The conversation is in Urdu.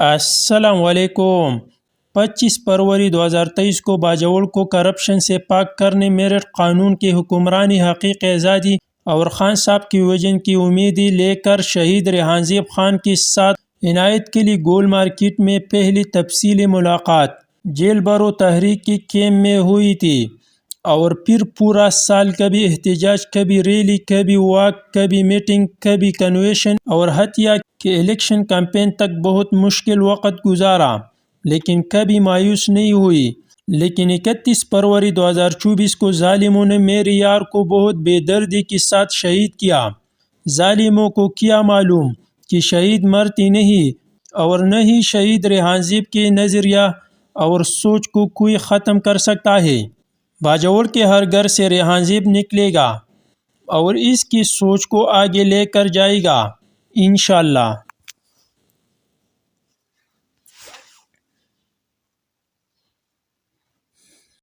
السلام علیکم۔ 25 فروری 2023 کو باجوڑ کو کرپشن سے پاک کرنے میرٹھ قانون کی حکمرانی حقیق آزادی اور خان صاحب کی وژن کی امیدیں لے کر شہید ریحان زیب خان کے ساتھ عنایت کے لیے گول مارکیٹ میں پہلی تفصیلی ملاقات جیل برو تحریک کی کیمپ میں ہوئی تھی، اور پھر پورا سال کبھی احتجاج، کبھی ریلی، کبھی واک، کبھی میٹنگ، کبھی کنوینشن اور حتیٰ کہ الیکشن کیمپین تک بہت مشکل وقت گزارا، لیکن کبھی مایوس نہیں ہوئی۔ لیکن 31 فروری 2024 کو ظالموں نے میرے یار کو بہت بے دردی کے ساتھ شہید کیا۔ ظالموں کو کیا معلوم کہ شہید مرتے نہیں، اور نہ ہی شہید ریحان زیب کے نظریہ اور سوچ کو کوئی ختم کر سکتا ہے۔ باجوڑ کے ہر گھر سے ریحان زیب نکلے گا اور اس کی سوچ کو آگے لے کر جائے گا، انشاءاللہ۔